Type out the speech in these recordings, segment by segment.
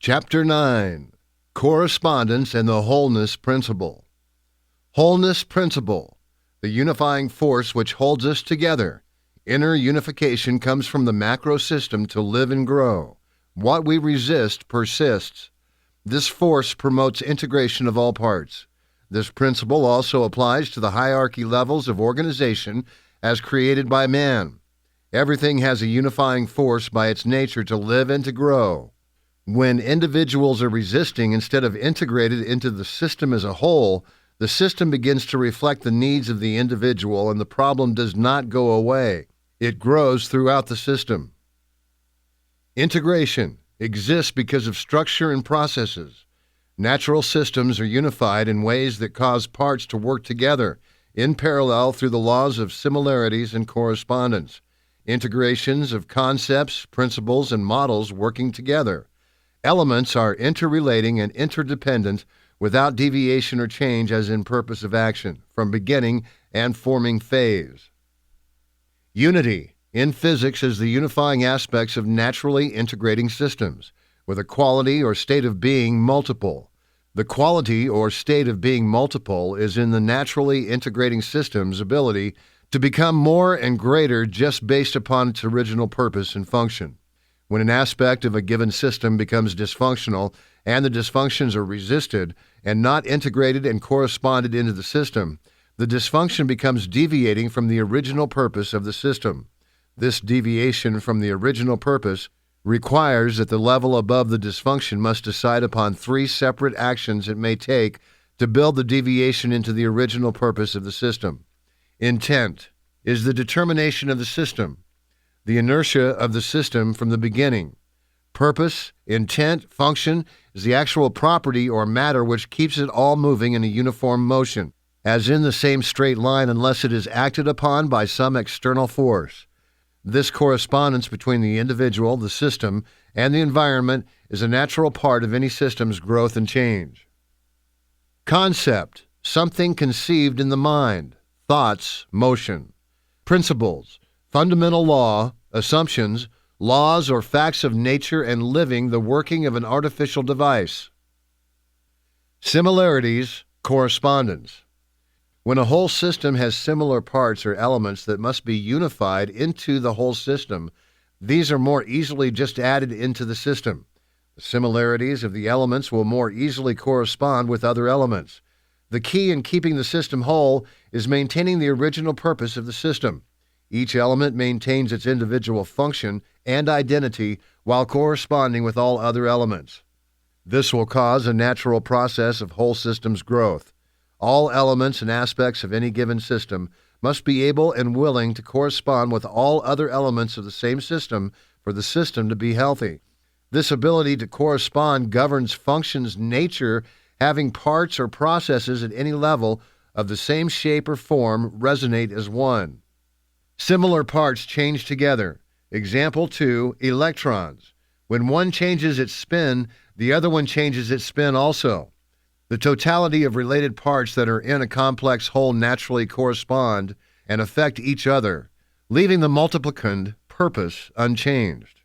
Chapter 9, Correspondence and the Wholeness Principle. Wholeness Principle, the unifying force which holds us together. Inner unification comes from the macro system to live and grow. What we resist persists. This force promotes integration of all parts. This principle also applies to the hierarchy levels of organization as created by man. Everything has a unifying force by its nature to live and to grow. When individuals are resisting instead of integrated into the system as a whole, the system begins to reflect the needs of the individual and the problem does not go away. It grows throughout the system. Integration exists because of structure and processes. Natural systems are unified in ways that cause parts to work together in parallel through the laws of similarities and correspondence. Integrations of concepts, principles, and models working together. Elements are interrelating and interdependent without deviation or change as in purpose of action, from beginning and forming phase. Unity in physics is the unifying aspects of naturally integrating systems, with a quality or state of being multiple. The quality or state of being multiple is in the naturally integrating system's ability to become more and greater just based upon its original purpose and function. When an aspect of a given system becomes dysfunctional and the dysfunctions are resisted and not integrated and corresponded into the system, the dysfunction becomes deviating from the original purpose of the system. This deviation from the original purpose requires that the level above the dysfunction must decide upon three separate actions it may take to build the deviation into the original purpose of the system. Intent is the determination of the system, the inertia of the system from the beginning. Purpose, intent, function is the actual property or matter which keeps it all moving in a uniform motion, as in the same straight line unless it is acted upon by some external force. This correspondence between the individual, the system, and the environment is a natural part of any system's growth and change. Concept, something conceived in the mind. Thoughts, motion. Principles, fundamental law, assumptions, laws or facts of nature and living the working of an artificial device. Similarities, correspondence. When a whole system has similar parts or elements that must be unified into the whole system, these are more easily just added into the system. The similarities of the elements will more easily correspond with other elements. The key in keeping the system whole is maintaining the original purpose of the system. Each element maintains its individual function and identity while corresponding with all other elements. This will cause a natural process of whole system's growth. All elements and aspects of any given system must be able and willing to correspond with all other elements of the same system for the system to be healthy. This ability to correspond governs function's nature, having parts or processes at any level of the same shape or form resonate as one. Similar parts change together. Example 2, electrons. When one changes its spin, the other one changes its spin also. The totality of related parts that are in a complex whole naturally correspond and affect each other, leaving the multiplicand purpose unchanged.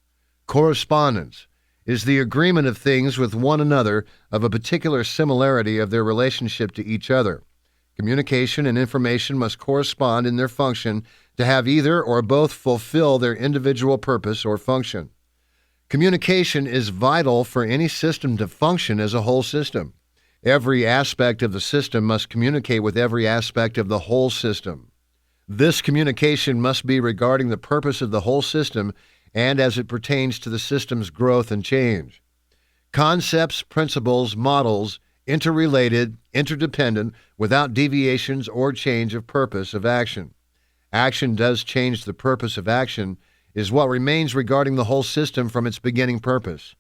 Correspondence is the agreement of things with one another of a particular similarity of their relationship to each other. Communication and information must correspond in their function to have either or both fulfill their individual purpose or function. Communication is vital for any system to function as a whole system. Every aspect of the system must communicate with every aspect of the whole system. This communication must be regarding the purpose of the whole system and as it pertains to the system's growth and change. Concepts, principles, models, interrelated, interdependent, without deviations or change of purpose of action. Action does change the purpose of action, is what remains regarding the whole system from its beginning purpose.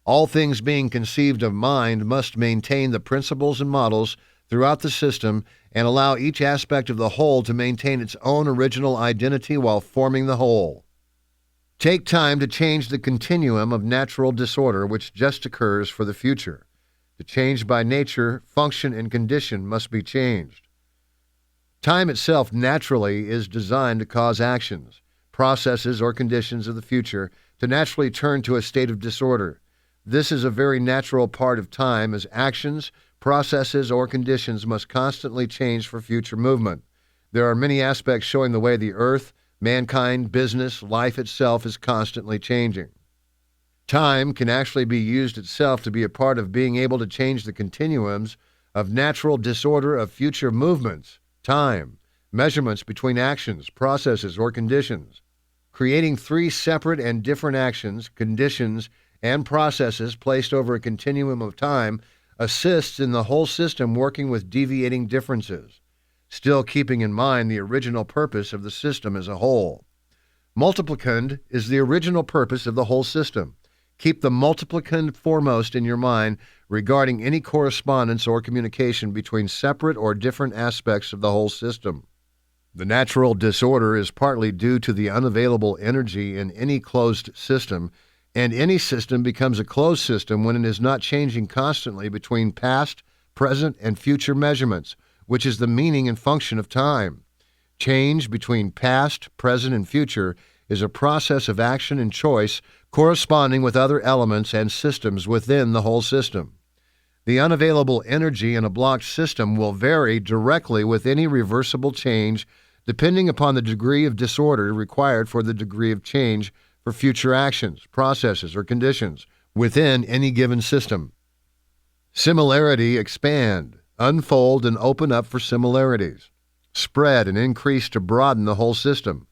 All things being conceived of mind must maintain the principles and models throughout the system and allow each aspect of the whole to maintain its own original identity while forming the whole. Take time to change the continuum of natural disorder which just occurs for the future. To change by nature, function, and condition must be changed. Time itself naturally is designed to cause actions, processes, or conditions of the future to naturally turn to a state of disorder. This is a very natural part of time, as actions, processes, or conditions must constantly change for future movement. There are many aspects showing the way the earth, mankind, business, life itself is constantly changing. Time can actually be used itself to be a part of being able to change the continuums of natural disorder of future movements, time, measurements between actions, processes, or conditions. Creating three separate and different actions, conditions, and processes placed over a continuum of time assists in the whole system working with deviating differences, still keeping in mind the original purpose of the system as a whole. Multiplicand is the original purpose of the whole system. Keep the multiplicand foremost in your mind regarding any correspondence or communication between separate or different aspects of the whole system. The natural disorder is partly due to the unavailable energy in any closed system, and any system becomes a closed system when it is not changing constantly between past, present, and future measurements, which is the meaning and function of time. Change between past, present, and future is a process of action and choice corresponding with other elements and systems within the whole system. The unavailable energy in a blocked system will vary directly with any reversible change depending upon the degree of disorder required for the degree of change for future actions, processes, or conditions within any given system. Similarity expand, unfold, and open up for similarities. Spread and increase to broaden the whole system.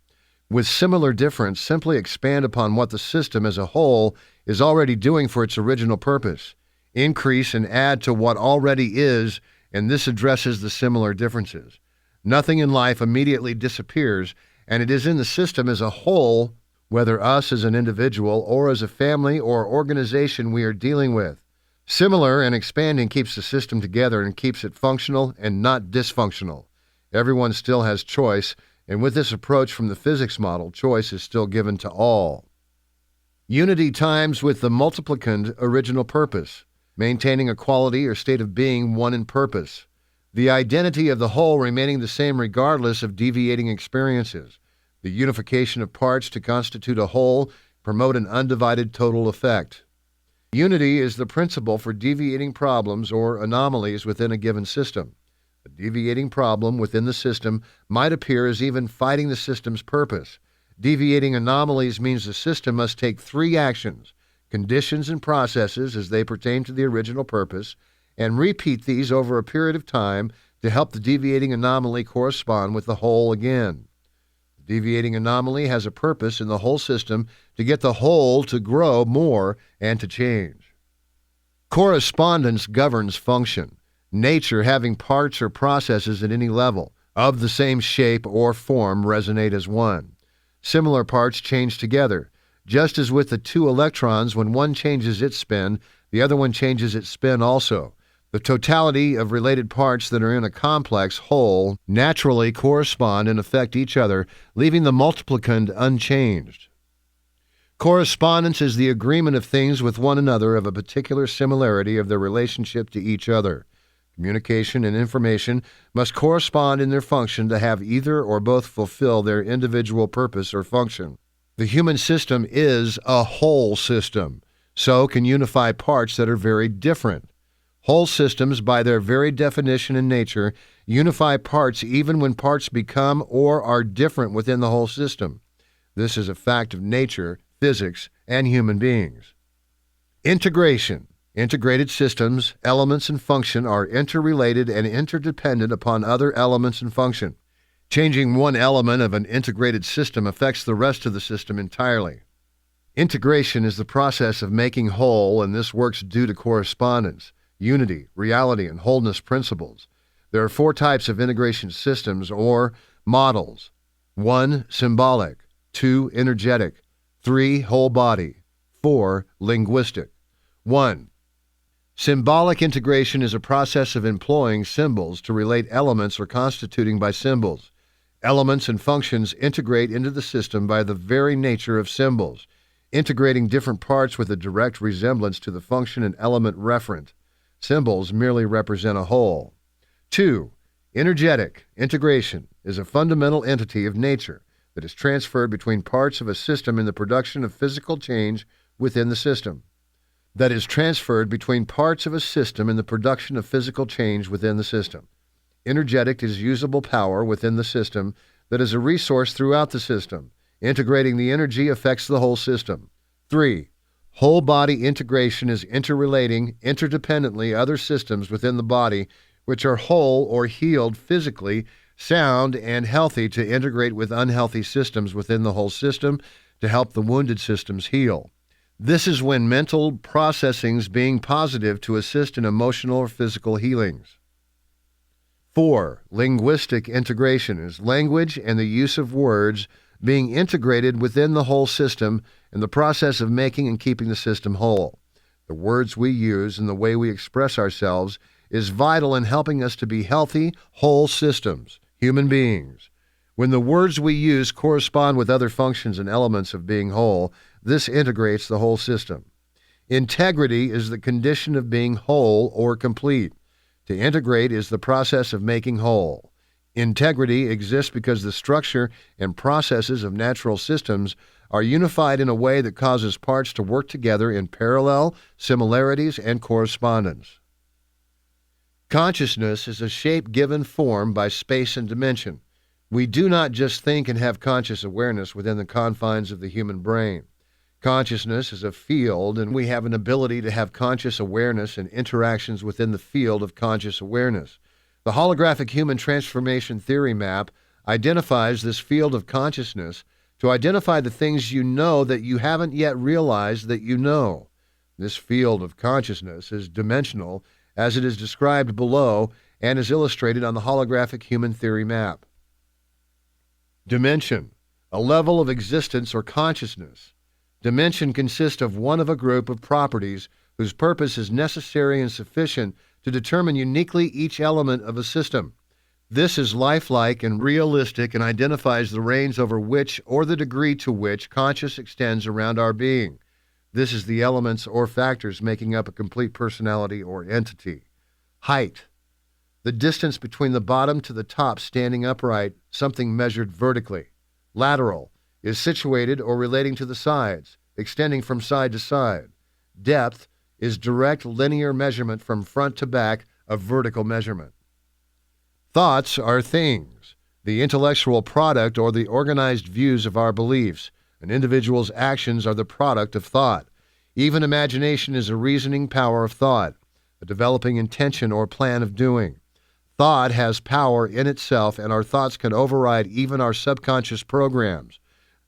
With similar difference, simply expand upon what the system as a whole is already doing for its original purpose. Increase and add to what already is, and this addresses the similar differences. Nothing in life immediately disappears, and it is in the system as a whole, whether us as an individual or as a family or organization we are dealing with. Similar and expanding keeps the system together and keeps it functional and not dysfunctional. Everyone still has choice, and with this approach from the physics model, choice is still given to all. Unity times with the multiplicand original purpose, maintaining a quality or state of being one in purpose. The identity of the whole remaining the same regardless of deviating experiences. The unification of parts to constitute a whole, promote an undivided total effect. Unity is the principle for deviating problems or anomalies within a given system. A deviating problem within the system might appear as even fighting the system's purpose. Deviating anomalies means the system must take three actions, conditions and processes as they pertain to the original purpose, and repeat these over a period of time to help the deviating anomaly correspond with the whole again. The deviating anomaly has a purpose in the whole system to get the whole to grow more and to change. Correspondence governs function. Nature having parts or processes at any level, of the same shape or form, resonate as one. Similar parts change together. Just as with the two electrons, when one changes its spin, the other one changes its spin also. The totality of related parts that are in a complex whole naturally correspond and affect each other, leaving the multiplicand unchanged. Correspondence is the agreement of things with one another of a particular similarity of their relationship to each other. Communication and information must correspond in their function to have either or both fulfill their individual purpose or function. The human system is a whole system, so can unify parts that are very different. Whole systems, by their very definition and nature, unify parts even when parts become or are different within the whole system. This is a fact of nature, physics, and human beings. Integration. Integrated systems, elements, and function are interrelated and interdependent upon other elements and function. Changing one element of an integrated system affects the rest of the system entirely. Integration is the process of making whole, and this works due to correspondence, unity, reality, and wholeness principles. There are 4 types of integration systems or models. 1. Symbolic. 2. Energetic. 3. Whole body. 4. Linguistic. 1. Symbolic integration is a process of employing symbols to relate elements or constituting by symbols. Elements and functions integrate into the system by the very nature of symbols, integrating different parts with a direct resemblance to the function and element referent. Symbols merely represent a whole. 2. Energetic integration is a fundamental entity of nature that is transferred between parts of a system in the production of physical change within the system. that is transferred between parts of a system in the production of physical change within the system. Energetic is usable power within the system that is a resource throughout the system. Integrating the energy affects the whole system. 3. Whole body integration is interrelating interdependently other systems within the body which are whole or healed physically, sound, and healthy to integrate with unhealthy systems within the whole system to help the wounded systems heal. This is when mental processing's being positive to assist in emotional or physical healings. 4. Linguistic integration is language and the use of words being integrated within the whole system in the process of making and keeping the system whole. The words we use and the way we express ourselves is vital in helping us to be healthy, whole systems, human beings. When the words we use correspond with other functions and elements of being whole, this integrates the whole system. Integrity is the condition of being whole or complete. To integrate is the process of making whole. Integrity exists because the structure and processes of natural systems are unified in a way that causes parts to work together in parallel, similarities, and correspondence. Consciousness is a shape given form by space and dimension. We do not just think and have conscious awareness within the confines of the human brain. Consciousness is a field, and we have an ability to have conscious awareness and interactions within the field of conscious awareness. The Holographic Human Transformation Theory map identifies this field of consciousness to identify the things you know that you haven't yet realized that you know. This field of consciousness is dimensional, as it is described below and is illustrated on the Holographic Human Theory map. Dimension, a level of existence or consciousness. Dimension consists of one of a group of properties whose purpose is necessary and sufficient to determine uniquely each element of a system. This is lifelike and realistic and identifies the range over which or the degree to which conscious extends around our being. This is the elements or factors making up a complete personality or entity. Height, the distance between the bottom to the top standing upright, something measured vertically. Lateral is situated or relating to the sides, extending from side to side. Depth is direct linear measurement from front to back of vertical measurement. Thoughts are things, the intellectual product or the organized views of our beliefs. An individual's actions are the product of thought. Even imagination is a reasoning power of thought, a developing intention or plan of doing. Thought has power in itself, and our thoughts can override even our subconscious programs.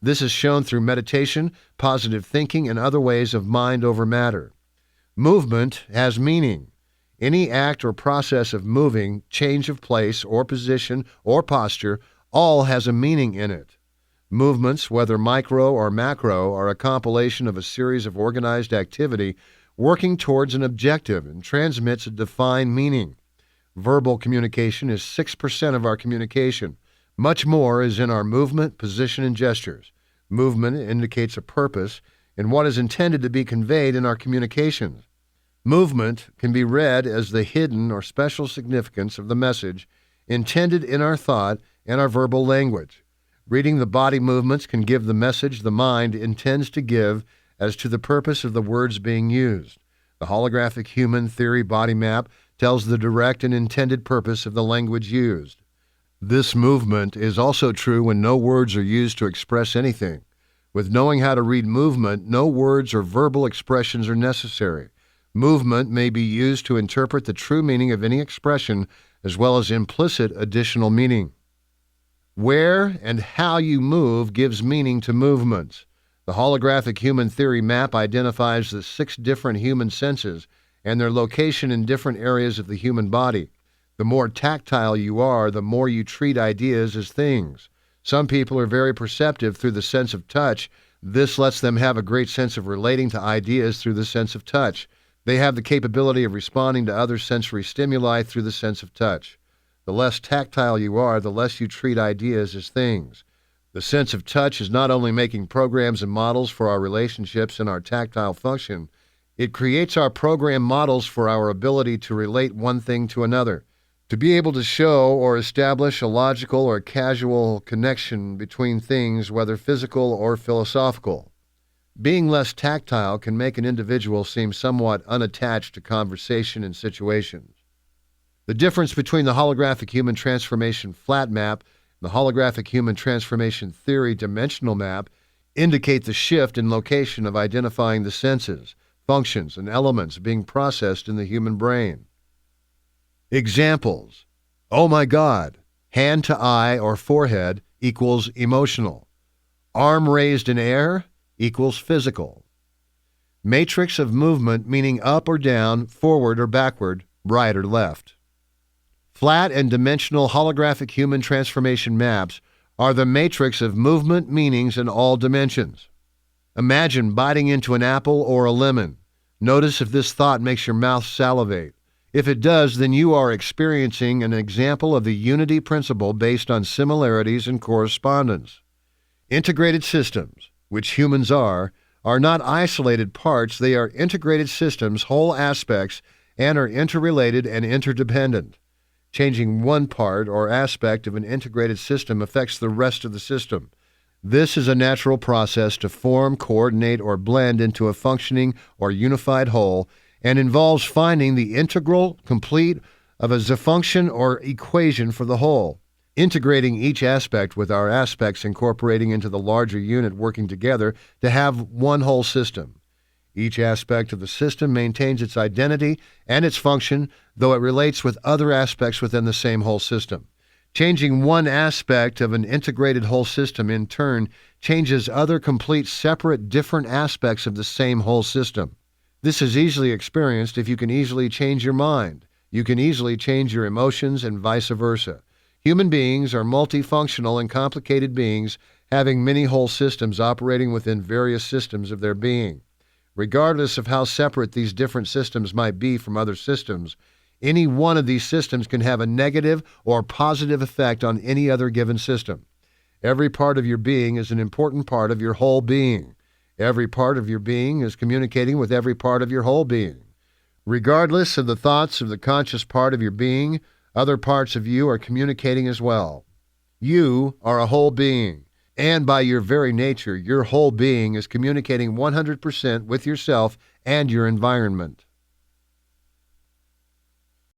This is shown through meditation, positive thinking, and other ways of mind over matter. Movement has meaning. Any act or process of moving, change of place or position or posture, all has a meaning in it. Movements, whether micro or macro, are a compilation of a series of organized activity working towards an objective and transmits a defined meaning. Verbal communication is 6% of our communication. Much more is in our movement, position, and gestures. Movement indicates a purpose in what is intended to be conveyed in our communications. Movement can be read as the hidden or special significance of the message intended in our thought and our verbal language. Reading the body movements can give the message the mind intends to give as to the purpose of the words being used. The Holographic Human Theory body map tells the direct and intended purpose of the language used. This movement is also true when no words are used to express anything. With knowing how to read movement, no words or verbal expressions are necessary. Movement may be used to interpret the true meaning of any expression as well as implicit additional meaning. Where and how you move gives meaning to movements. The Holographic Human Theory map identifies the 6 different human senses and their location in different areas of the human body. The more tactile you are, the more you treat ideas as things. Some people are very perceptive through the sense of touch. This lets them have a great sense of relating to ideas through the sense of touch. They have the capability of responding to other sensory stimuli through the sense of touch. The less tactile you are, the less you treat ideas as things. The sense of touch is not only making programs and models for our relationships and our tactile function, it creates our program models for our ability to relate one thing to another, to be able to show or establish a logical or casual connection between things, whether physical or philosophical. Being less tactile can make an individual seem somewhat unattached to conversation and situations. The difference between the holographic human transformation flat map and the holographic human transformation theory dimensional map indicate the shift in location of identifying the senses, functions, and elements being processed in the human brain. Examples: oh my God, hand to eye or forehead equals emotional. Arm raised in air equals physical. Matrix of movement meaning up or down, forward or backward, right or left. Flat and dimensional holographic human transformation maps are the matrix of movement meanings in all dimensions. Imagine biting into an apple or a lemon. Notice if this thought makes your mouth salivate. If it does, then you are experiencing an example of the unity principle based on similarities and correspondence. Integrated systems, which humans are not isolated parts. They are integrated systems, whole aspects, and are interrelated and interdependent. Changing one part or aspect of an integrated system affects the rest of the system. This is a natural process to form, coordinate, or blend into a functioning or unified whole, and involves finding the integral, complete of a function or equation for the whole, integrating each aspect with our aspects incorporating into the larger unit working together to have one whole system. Each aspect of the system maintains its identity and its function, though it relates with other aspects within the same whole system. Changing one aspect of an integrated whole system, in turn, changes other complete, separate, different aspects of the same whole system. This is easily experienced if you can easily change your mind. You can easily change your emotions and vice versa. Human beings are multifunctional and complicated beings, having many whole systems operating within various systems of their being. Regardless of how separate these different systems might be from other systems, any one of these systems can have a negative or positive effect on any other given system. Every part of your being is an important part of your whole being. Every part of your being is communicating with every part of your whole being. Regardless of the thoughts of the conscious part of your being, other parts of you are communicating as well. You are a whole being. And by your very nature, your whole being is communicating 100% with yourself and your environment.